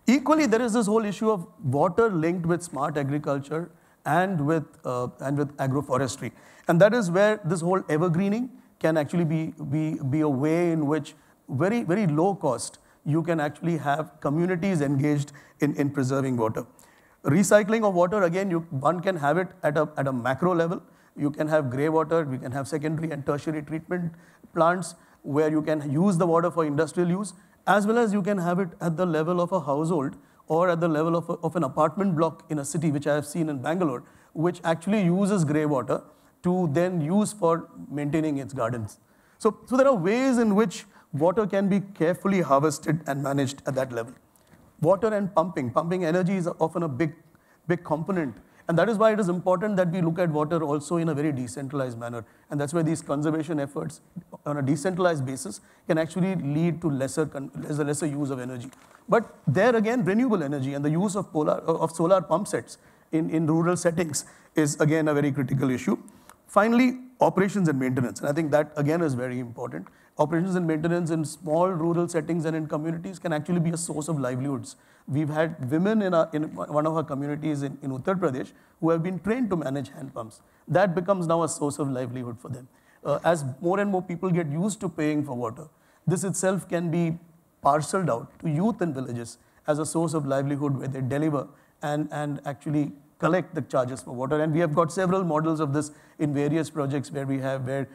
Equally, there is this whole issue of water linked with smart agriculture and with agroforestry. And that is where this whole evergreening can actually be a way in which very, very low cost, you can actually have communities engaged in preserving water. Recycling of water, again, one can have it at a macro level. You can have greywater, we can have secondary and tertiary treatment plants where you can use the water for industrial use, as well as you can have it at the level of a household or at the level of an apartment block in a city, which I have seen in Bangalore, which actually uses greywater to then use for maintaining its gardens. So there are ways in which water can be carefully harvested and managed at that level. Water and pumping. Pumping energy is often a big component. And that is why it is important that we look at water also in a very decentralized manner. And that's why these conservation efforts on a decentralized basis can actually lead to lesser use of energy. But there again, renewable energy and the use of solar pump sets in rural settings is again a very critical issue. Finally, operations and maintenance. And I think that again is very important. Operations and maintenance in small rural settings and in communities can actually be a source of livelihoods. We've had women in one of our communities in Uttar Pradesh who have been trained to manage hand pumps. That becomes now a source of livelihood for them. As more and more people get used to paying for water, this itself can be parceled out to youth in villages as a source of livelihood where they deliver and actually collect the charges for water. And we have got several models of this in various projects where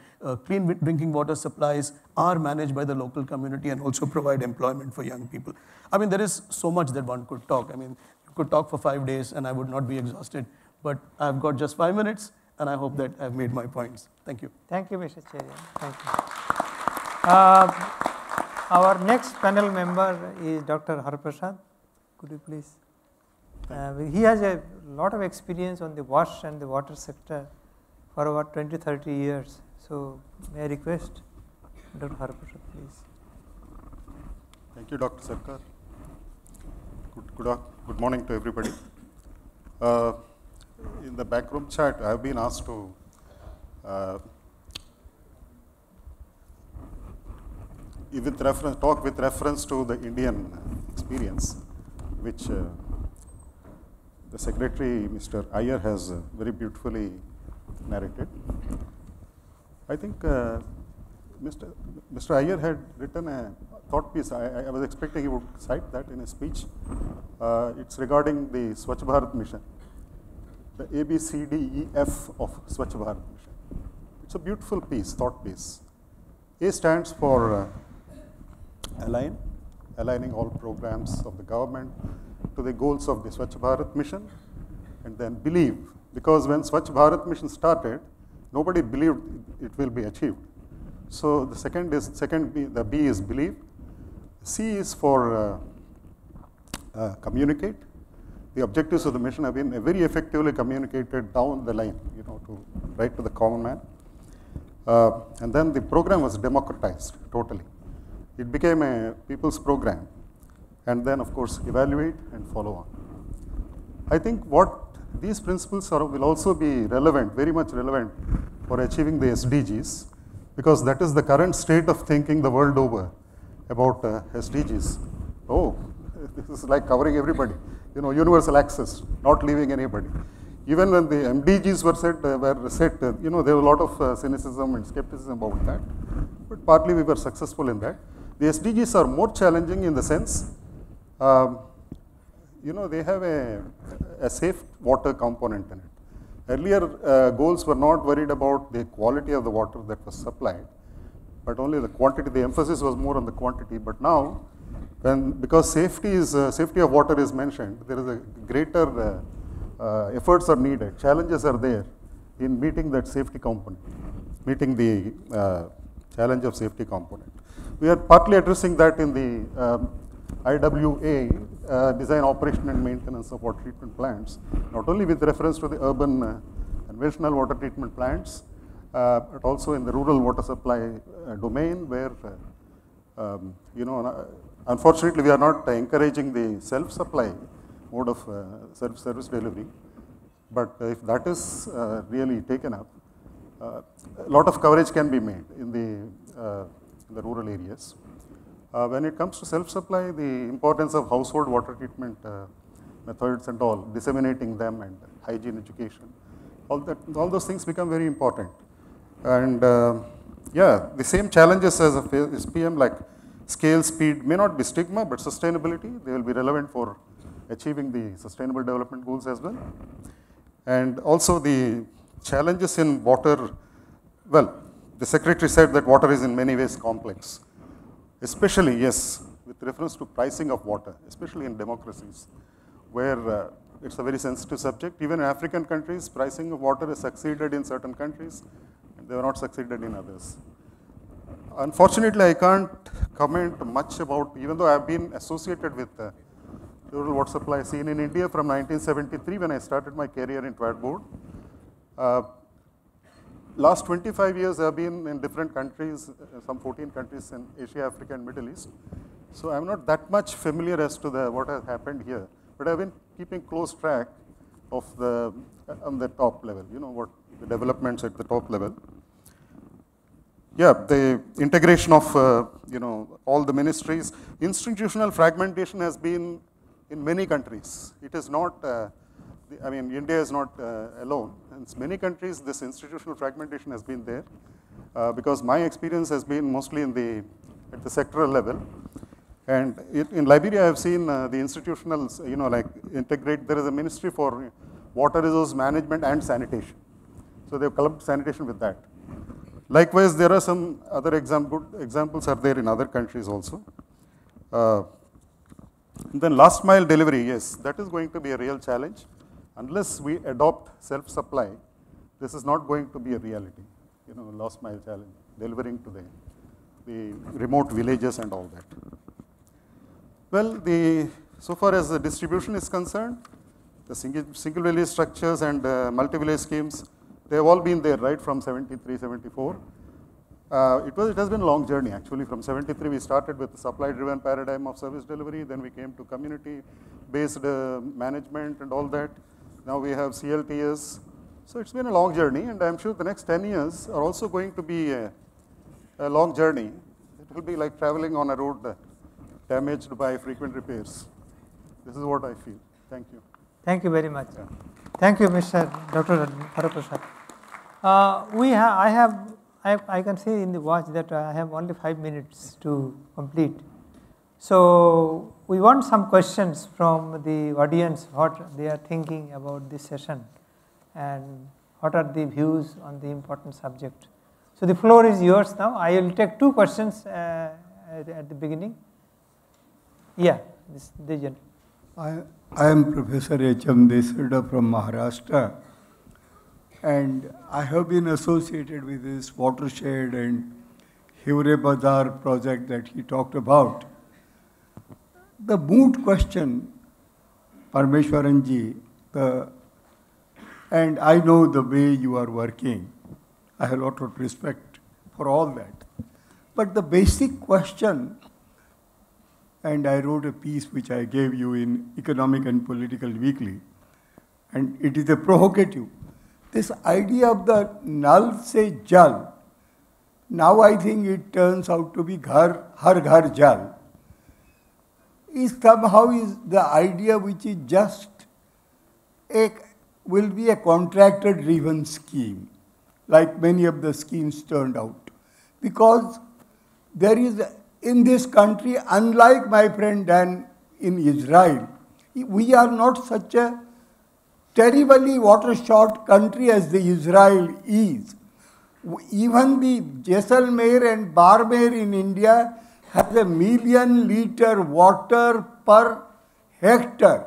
clean drinking water supplies are managed by the local community and also provide employment for young people. I mean, there is so much that one could talk. I mean, you could talk for 5 days and I would not be exhausted, but I've got just 5 minutes and I hope that I've made my points. Thank you. Thank you, Mr. Chairman. Thank you. Our next panel member is Dr. Harprasad. Could you please? He has a lot of experience on the wash and the water sector for about 20-30 years. So may I request Dr. Harprasad, please. Thank you, Dr. Sarkar. Good morning to everybody. In the backroom chat, I have been asked to talk with reference to the Indian experience, which the Secretary, Mr. Iyer, has very beautifully narrated. I think Mr. Iyer had written a thought piece. I was expecting he would cite that in his speech. It's regarding the Swachh Bharat Mission, the ABCDEF of Swachh Bharat Mission. It's a beautiful piece, thought piece. A stands for aligning all programs of the government to the goals of the Swachh Bharat Mission, and then believe, because when Swachh Bharat Mission started, nobody believed it will be achieved. So the B is believe. C is for communicate. The objectives of the mission have been very effectively communicated down the line, right to the common man. And then the program was democratized totally. It became a people's program. And then, of course, evaluate and follow on. I think what these principles will also be relevant, very much relevant for achieving the SDGs, because that is the current state of thinking the world over about SDGs. Oh, this is like covering everybody, universal access, not leaving anybody. Even when the MDGs were set, there was a lot of cynicism and skepticism about that, but partly we were successful in that. The SDGs are more challenging in the sense they have a safe water component in it. Earlier goals were not worried about the quality of the water that was supplied, but only the quantity. The emphasis was more on the quantity. But now, because safety of water is mentioned, there is a greater efforts are needed. Challenges are there in meeting that safety component, meeting the challenge of safety component. We are partly addressing that in the IWA, design, operation and maintenance of water treatment plants, not only with reference to the urban conventional water treatment plants, but also in the rural water supply domain where, unfortunately we are not encouraging the self-supply mode of service delivery, but if that is really taken up, a lot of coverage can be made in the rural areas. When it comes to self-supply, the importance of household water treatment methods and all, disseminating them and hygiene education, all those things become very important. And the same challenges as a SPM like scale, speed may not be stigma, but sustainability, they will be relevant for achieving the Sustainable Development Goals as well. And also the challenges in water, well, the Secretary said that water is in many ways complex, especially, yes, with reference to pricing of water, especially in democracies, where it's a very sensitive subject. Even in African countries, pricing of water has succeeded in certain countries, and they have not succeeded in others. Unfortunately, I can't comment much about, even though I've been associated with rural water supply scene in India from 1973 when I started my career in TWAD board. Last 25 years I've been in different countries, some 14 countries in Asia, Africa and Middle East. So I'm not that much familiar as to what has happened here, but I've been keeping close track of on the top level, what the developments at the top level. Yeah, the integration of, all the ministries. Institutional fragmentation has been in many countries. It is not, India is not alone. In many countries, this institutional fragmentation has been there because my experience has been mostly at the sectoral level. And in Liberia, I have seen the institutionals, integrate. There is a ministry for water resource management and sanitation. So they've clubbed sanitation with that. Likewise, there are some other good examples are there in other countries also. Then last mile delivery, yes, that is going to be a real challenge. Unless we adopt self-supply, this is not going to be a reality. Last mile challenge, delivering to the remote villages and all that. Well, so far as the distribution is concerned, the single village structures and multi-village schemes, they have all been there, right, from 73, 74. It has been a long journey, actually. From 73, we started with the supply-driven paradigm of service delivery. Then we came to community-based management and all that. Now we have CLTS. So it's been a long journey, and I'm sure the next 10 years are also going to be a long journey. It will be like traveling on a road damaged by frequent repairs. This is what I feel. Thank you. Thank you very much. Yeah. Thank you, Mr. Dr. Bharat. I can see in the watch that I have only 5 minutes to complete. So we want some questions from the audience, what they are thinking about this session and what are the views on the important subject. So the floor is yours now. I will take 2 questions at the beginning. Yeah, this gentleman. I am Professor H.M. Desarda from Maharashtra, and I have been associated with this watershed and Hivre Bazar project that he talked about. The moot question, Parameswaran ji, and I know the way you are working. I have a lot of respect for all that. But the basic question, and I wrote a piece which I gave you in Economic and Political Weekly, and it is a provocative. This idea of the Nal se Jal, now I think it turns out to be Har Ghar Jal, is somehow the idea which is just will be a contractor-driven scheme, like many of the schemes turned out. Because there is, in this country, unlike my friend Dan in Israel, we are not such a terribly water-short country as the Israel is. Even the Jaisalmer and Barmer in India has 1 million liter water per hectare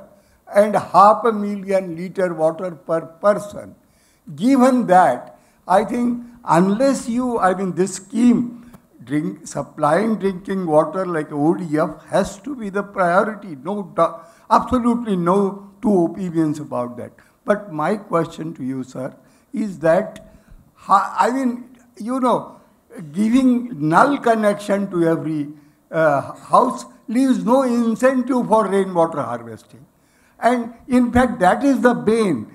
and 500,000 liter water per person. Given that, I think unless this scheme, supplying drinking water like ODF has to be the priority. No, absolutely no 2 opinions about that. But my question to you, sir, is that, giving null connection to every house leaves no incentive for rainwater harvesting. And in fact, that is the bane.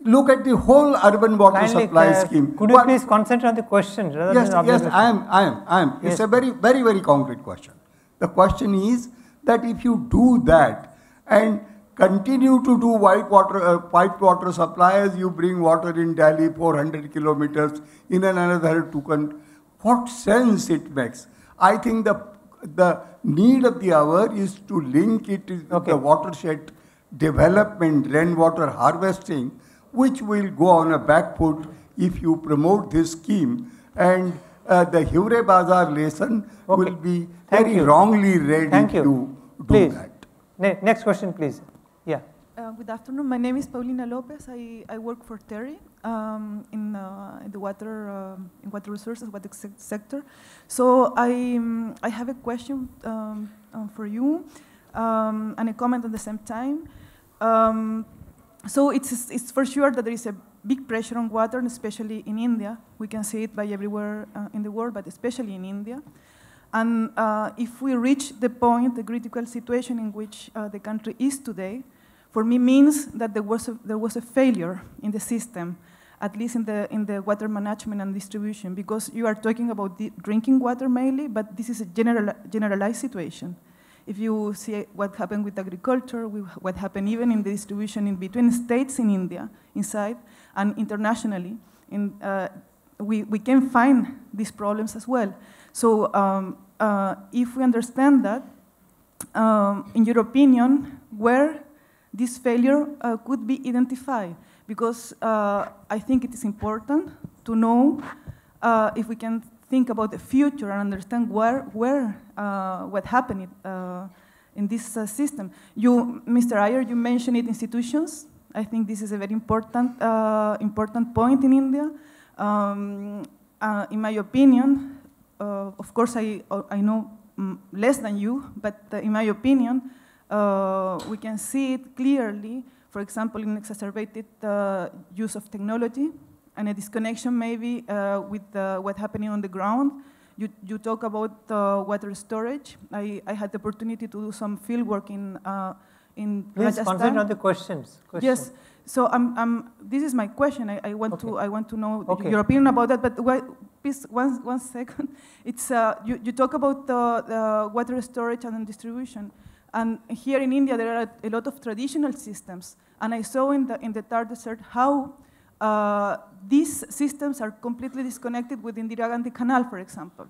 Look at the whole urban water supply scheme. Could you please concentrate on the question rather than observation? Yes, I am. Yes. It's a very, very, very concrete question. The question is that if you do that and continue to do white water supply as you bring water in Delhi 400 kilometers in another 2 countries, what sense it makes? I think the need of the hour is to link it to the watershed development, rainwater harvesting, which will go on a back foot if you promote this scheme. And the Hivre Bazar lesson will be very wrongly read if you do that. Next question, please. Yeah. Good afternoon. My name is Paulina Lopez. I work for Terry in the water resources, water sector. So I have a question for you and a comment at the same time. So it's for sure that there is a big pressure on water, and especially in India. We can see it by everywhere in the world, but especially in India. And if we reach the point, the critical situation in which the country is today, for me means that there was a failure in the system, at least in the water management and distribution, because you are talking about drinking water mainly, but this is a generalized situation. If you see what happened with agriculture, what happened even in the distribution in between states in India, inside, and internationally, we can find these problems as well. So if we understand that, in your opinion, where this failure could be identified? Because I think it is important to know if we can think about the future and understand what happened in this system. You, Mr. Iyer, you mentioned it, institutions. I think this is a very important point in India. In my opinion, of course, I know less than you, but in my opinion, we can see it clearly, for example, in exacerbated use of technology and a disconnection maybe with what's happening on the ground. You talk about water storage. I had the opportunity to do some field work in Please Rajasthan. concentrate on the questions. Yes. So this is my question. I want to know your opinion about that. But please, one second. It's you talk about the water storage and distribution. And here in India, there are a lot of traditional systems. And I saw in the Thar Desert how these systems are completely disconnected with Indira Gandhi Canal, for example.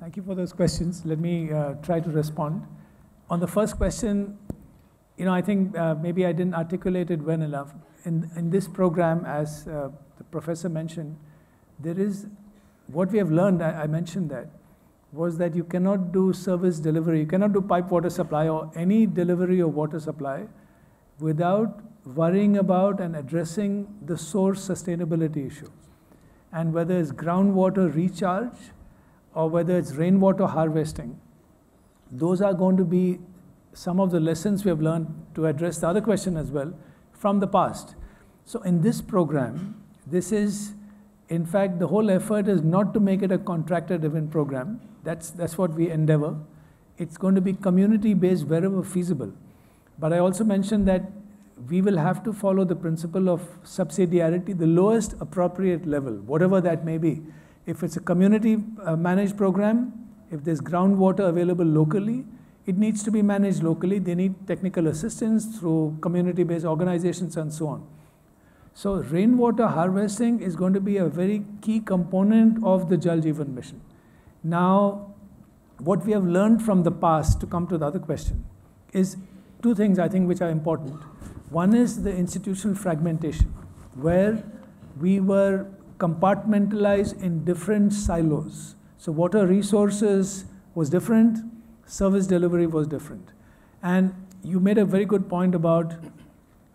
Thank you for those questions. Let me try to respond. On the first question, I think maybe I didn't articulate it well enough. In this program, as the professor mentioned, there is, what we have learned, I mentioned that, was that you cannot do service delivery, you cannot do pipe water supply or any delivery of water supply without worrying about and addressing the source sustainability issue. And whether it's groundwater recharge or whether it's rainwater harvesting, those are going to be some of the lessons we have learned to address the other question as well from the past. So in this program, this is, in fact, the whole effort is not to make it a contractor-driven program. That's what we endeavor. It's going to be community-based wherever feasible. But I also mentioned that we will have to follow the principle of subsidiarity, the lowest appropriate level, whatever that may be. If it's a community-managed program, if there's groundwater available locally, it needs to be managed locally. They need technical assistance through community-based organizations and so on. So rainwater harvesting is going to be a very key component of the Jal Jeevan Mission. Now, what we have learned from the past, to come to the other question, is two things I think which are important. One is the institutional fragmentation, where we were compartmentalized in different silos. So water resources was different, service delivery was different. And you made a very good point about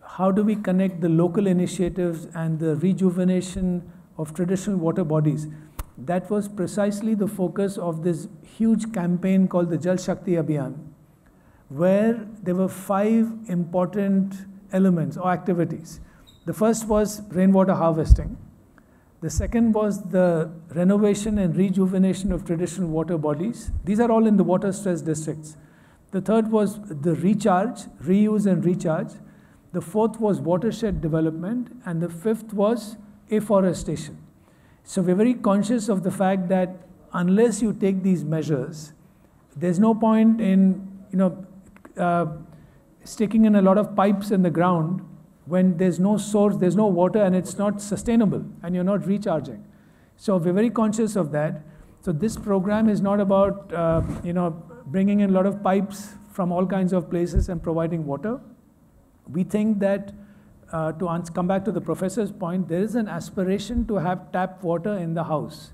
how do we connect the local initiatives and the rejuvenation of traditional water bodies. That was precisely the focus of this huge campaign called the Jal Shakti Abhiyan, where there were 5 important elements or activities. The first was rainwater harvesting. The second was the renovation and rejuvenation of traditional water bodies. These are all in the water stressed districts. The third was the recharge, reuse and recharge. The fourth was watershed development. And the fifth was afforestation. So we're very conscious of the fact that unless you take these measures, there's no point in sticking in a lot of pipes in the ground when there's no source, there's no water, and it's not sustainable, and you're not recharging. So we're very conscious of that. So this program is not about bringing in a lot of pipes from all kinds of places and providing water. We think that, come back to the professor's point, there is an aspiration to have tap water in the house.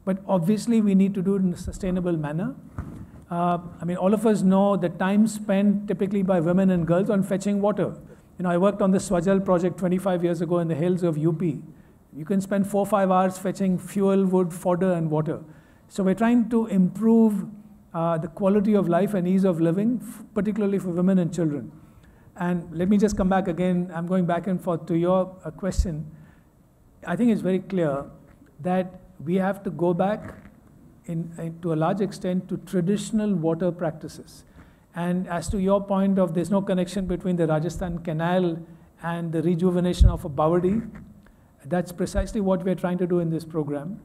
But obviously, we need to do it in a sustainable manner. I mean, all of us know the time spent typically by women and girls on fetching water. You know, I worked on the Swachh Bharat project 25 years ago in the hills of UP. You can spend 4 or 5 hours fetching fuel, wood, fodder, and water. So we're trying to improve the quality of life and ease of living, particularly for women and children. And let me just come back again. I'm going back and forth to your question. I think it's very clear that we have to go back to a large extent to traditional water practices. And as to your point of there's no connection between the Rajasthan Canal and the rejuvenation of a Bawadi, that's precisely what we're trying to do in this program,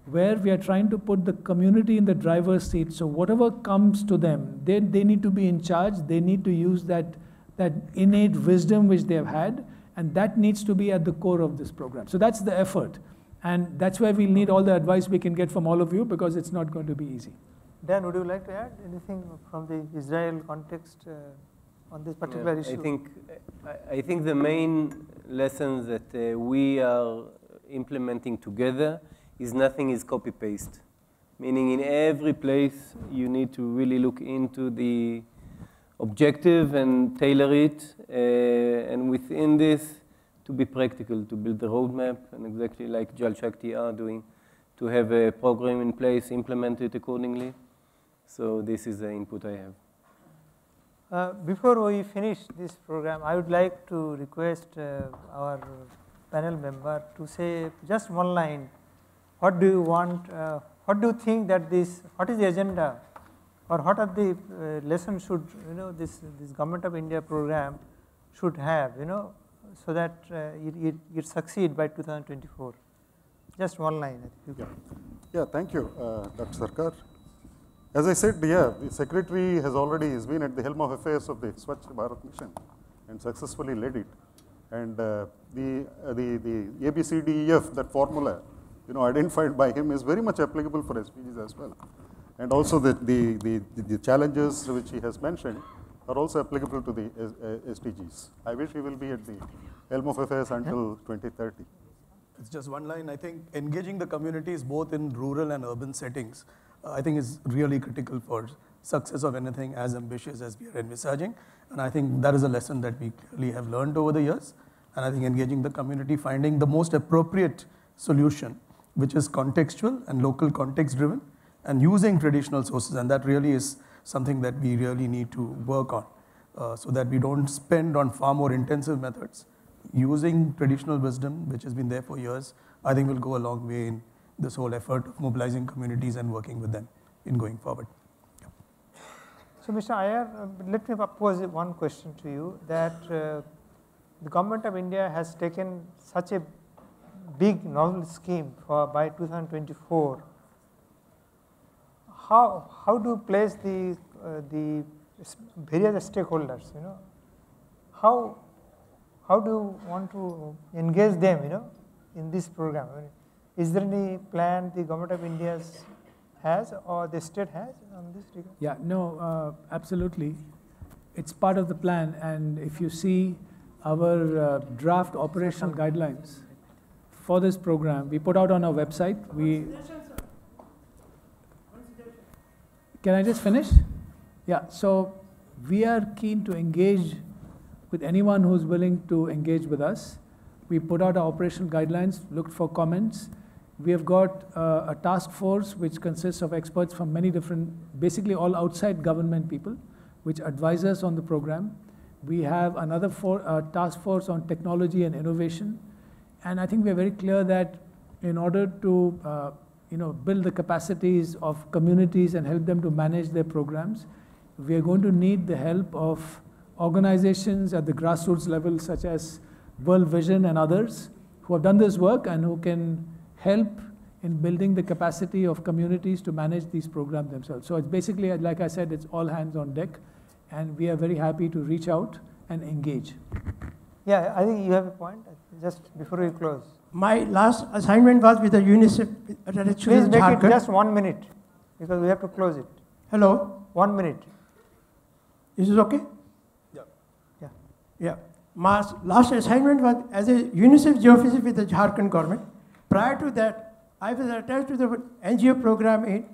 where we are trying to put the community in the driver's seat. So whatever comes to them, they need to be in charge. They need to use that innate wisdom which they have had, and that needs to be at the core of this program. So that's the effort. And that's where we'll need all the advice we can get from all of you, because it's not going to be easy. Dan, would you like to add anything from the Israel context on this particular issue? I think the main lessons that we are implementing together is nothing is copy-paste. Meaning in every place you need to really look into the objective and tailor it, and within this to be practical, to build the roadmap, and exactly like Jal Shakti are doing, to have a program in place, implement it accordingly. So this is the input I have. Before we finish this program, I would like to request our panel member to say just one line. What do you want, what do you think that what is the agenda, or what are the lessons should, this Government of India program should have, so that it succeed by 2024? Just one line. Yeah, thank you, Dr. Sarkar. As I said, the Secretary has been at the helm of affairs of the Swachh Bharat Mission and successfully led it. And the ABCDEF, that formula, identified by him, is very much applicable for SPGs as well. And also the challenges which he has mentioned are also applicable to the SDGs. I wish he will be at the helm of affairs until 2030. It's just one line. I think engaging the communities both in rural and urban settings, I think is really critical for success of anything as ambitious as we are envisaging. And I think that is a lesson that we clearly have learned over the years. And I think engaging the community, finding the most appropriate solution, which is contextual and local context driven, and using traditional sources. And that really is something that we really need to work on, so that we don't spend on far more intensive methods. Using traditional wisdom, which has been there for years, I think will go a long way in this whole effort of mobilizing communities and working with them in going forward. Yeah. So, Mr. Iyer, let me pose one question to you, that the Government of India has taken such a big novel scheme by 2024. How do you place the various stakeholders? How do you want to engage them? In this program? Is there any plan the Government of India has or the state has on this regard? Yeah, no, absolutely. It's part of the plan, and if you see our draft operational guidelines for this program, we put out on our website. Can I just finish? Yeah, so we are keen to engage with anyone who's willing to engage with us. We put out our operational guidelines, looked for comments. We have got a task force which consists of experts from many different, basically all outside government people, which advise us on the program. We have another task force on technology and innovation. And I think we are very clear that in order to build the capacities of communities and help them to manage their programs, we are going to need the help of organizations at the grassroots level, such as World Vision and others, who have done this work and who can help in building the capacity of communities to manage these programs themselves. So it's basically, like I said, it's all hands on deck, and we are very happy to reach out and engage. Yeah, I think you have a point. Just before we close. My last assignment was with the UNICEF. Please make it just 1 minute, because we have to close it. Hello? 1 minute. Is this okay? Yeah. Yeah. Yeah. my last assignment was as a UNICEF geophysicist with the Jharkhand government. Prior to that, I was attached to the NGO program in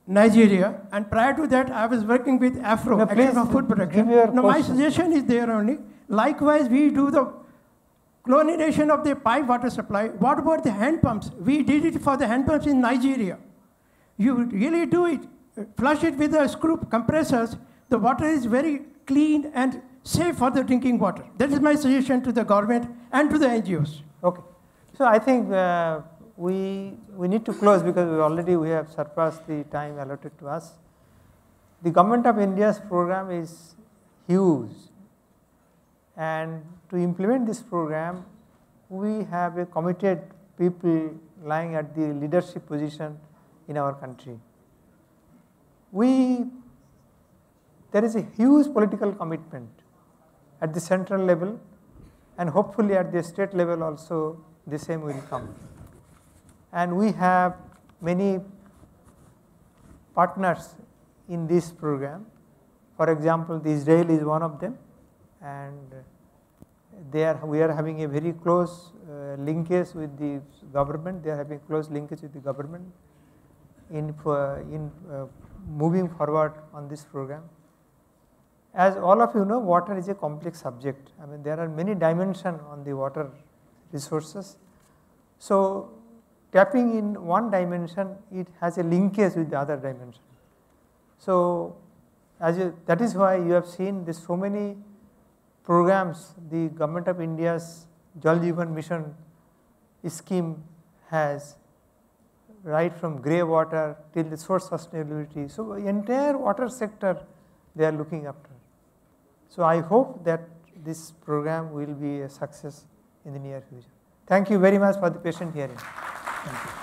Nigeria, and prior to that, I was working with AFRO, No, Action please for Food Production. give your Now, my question. suggestion is there only. Likewise, we do the chlorination of the pipe water supply. What about the hand pumps? We did it for the hand pumps in Nigeria. You really do it. Flush it with the screw compressors. The water is very clean and safe for the drinking water. That is my suggestion to the government and to the NGOs. Okay. So I think we need to close because we have surpassed the time allotted to us. The Government of India's program is huge, and to implement this program, we have a committed people lying at the leadership position in our country. There is a huge political commitment at the central level, and hopefully at the state level also the same will come. And we have many partners in this program. For example, Israel is one of them, and we are having a very close linkage with the government. They are having close linkage with the government in moving forward on this program. As all of you know, water is a complex subject. I mean, there are many dimensions on the water resources. So tapping in one dimension, it has a linkage with the other dimension. So that is why you have seen this so many programs the Government of India's Jal Mission scheme has, right from greywater till the source sustainability. So entire water sector they are looking after. So I hope that this program will be a success in the near future. Thank you very much for the patient hearing. Thank you.